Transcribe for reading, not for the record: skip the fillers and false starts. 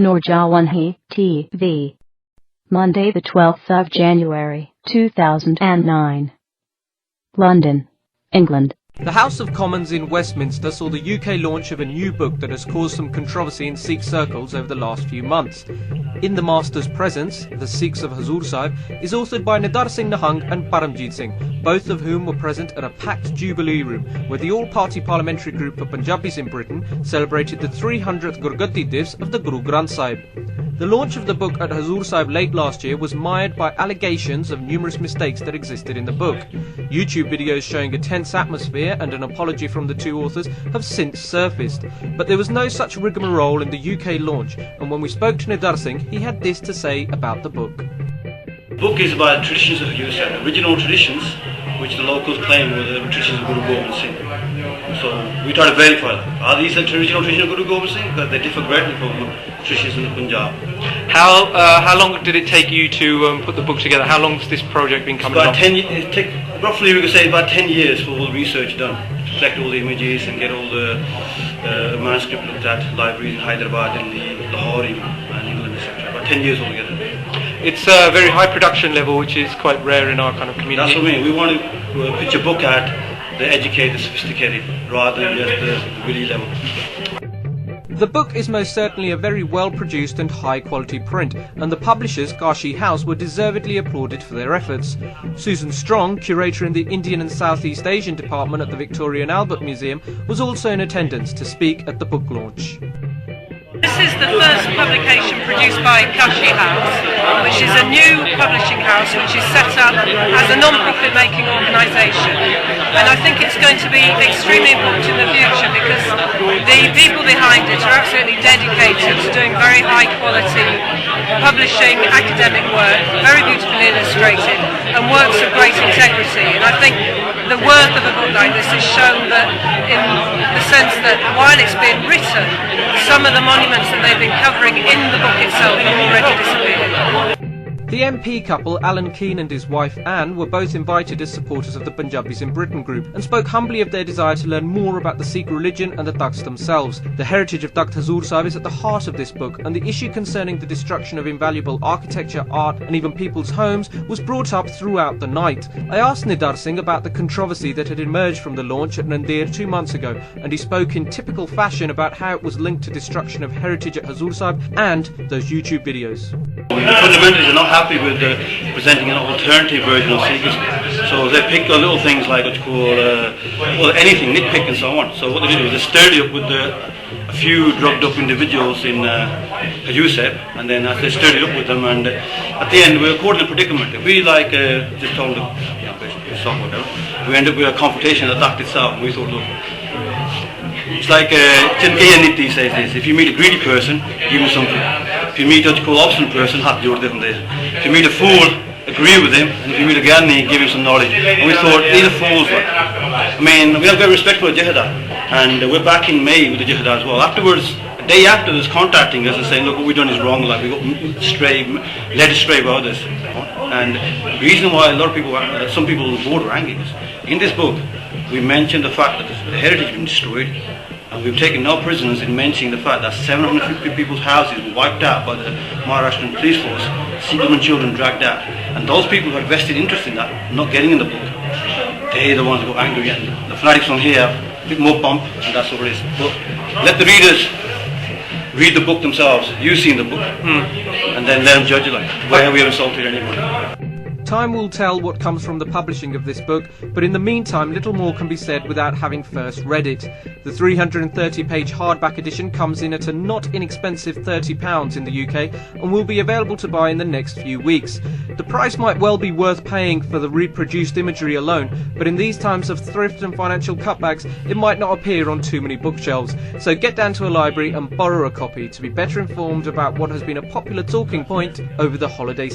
Nurjawanhi TV. Monday the 12th of January 2009. London, England. The House of Commons in Westminster saw the UK launch of a new book that has caused some controversy in Sikh circles over the last few months. In the Master's Presence, The Sikhs of Hazoor Sahib is authored by Niddar Singh and Parmjit Singh, both of whom were present at a packed Jubilee room where the all-party parliamentary group for Punjabis in Britain celebrated the 300th Gurgati Divs of the Guru Granth Sahib. The launch of the book at Hazoor Sahib late last year was mired by allegations of numerous mistakes that existed in the book. YouTube videos showing a tense atmosphere and an apology from the two authors have since surfaced. But there was no such rigmarole in the UK launch, and when we spoke to Niddar Singh, he had this to say about the book. The book is about traditions of Hazoor Sahib, original traditions which the locals claim were the traditions of Guru Gobind Singh. So we try to verify that. Are these the original traditions of Guru Gobind Singh? Because they differ greatly from traditions in the Punjab. How long did it take you to put the book together? How long has this project been coming on? Roughly we could say about 10 years for all the research done, to collect all the images and get all the manuscript looked at, libraries in Hyderabad, Delhi, Lahore even, and England, etc. About 10 years altogether. It's a very high production level, which is quite rare in our kind of community. That's what I mean. We want to pitch a book at the educated, sophisticated, rather than just the willy level. The book is most certainly a very well-produced and high-quality print, and the publishers, Kashi House, were deservedly applauded for their efforts. Susan Strong, curator in the Indian and Southeast Asian department at the Victoria and Albert Museum, was also in attendance to speak at the book launch. This is the first publication produced by Kashi House, which is a new publishing house which is set up as a non-profit making organisation. And I think it's going to be extremely important in the future because the people behind it are absolutely dedicated to doing very high quality publishing academic work, very beautifully illustrated, and works of great integrity. And I think the worth of a book like this is shown that in the sense that while it's been written, some of the monuments that they've been covering in the book itself have already disappeared. The MP couple, Alan Keane and his wife Anne, were both invited as supporters of the Punjabis in Britain group and spoke humbly of their desire to learn more about the Sikh religion and the Takhts themselves. The heritage of Takht Hazoor Sahib is at the heart of this book, and the issue concerning the destruction of invaluable architecture, art and even people's homes was brought up throughout the night. I asked Niddar Singh about the controversy that had emerged from the launch at Nandir 2 months ago, and he spoke in typical fashion about how it was linked to destruction of heritage at Hazoor Sahib and those YouTube videos. Fundamentally, they're not happy with presenting an alternative version of Sikhism. So they pick on little things like what you call, anything, nitpick and so on. So what they do is they stirred it up with a few drugged up individuals in Hazoor Sahib, and then they stirred it up with them, and at the end we were caught in a predicament. If we just told them, stop whatever, we ended up with a confrontation at the act itself, and we thought, look, it's like Chinkaya Niti says this: if you meet a greedy person, give him something. If you meet what you call an obstinate person, have to do it from there. If you meet a fool, agree with him, and if you meet a Gyani, give him some knowledge. And we thought, these are fools. I mean, we have great respect for the Jihada, and we're back in May with the Jihada as well. Afterwards, a day after, there's contacting us and saying, look, what we've done is wrong, like we got led astray by others. And the reason why a lot of people, some people on the board were angry is, in this book, we mentioned the fact that the heritage has been destroyed, and we've taken no prisoners in mentioning the fact that 750 people's houses were wiped out by the Maharashtrian police force, Sikh women and children dragged out. And those people who had vested interest in that, not getting in the book, they're the ones who got angry. And the fanatics from here, a bit more pomp, and that's what it is. But let the readers read the book themselves. You've seen the book, and then let them judge it, like, where we have insulted anyone. Time will tell what comes from the publishing of this book, but in the meantime little more can be said without having first read it. The 330-page hardback edition comes in at a not inexpensive £30 in the UK and will be available to buy in the next few weeks. The price might well be worth paying for the reproduced imagery alone, but in these times of thrift and financial cutbacks it might not appear on too many bookshelves. So get down to a library and borrow a copy to be better informed about what has been a popular talking point over the holiday season.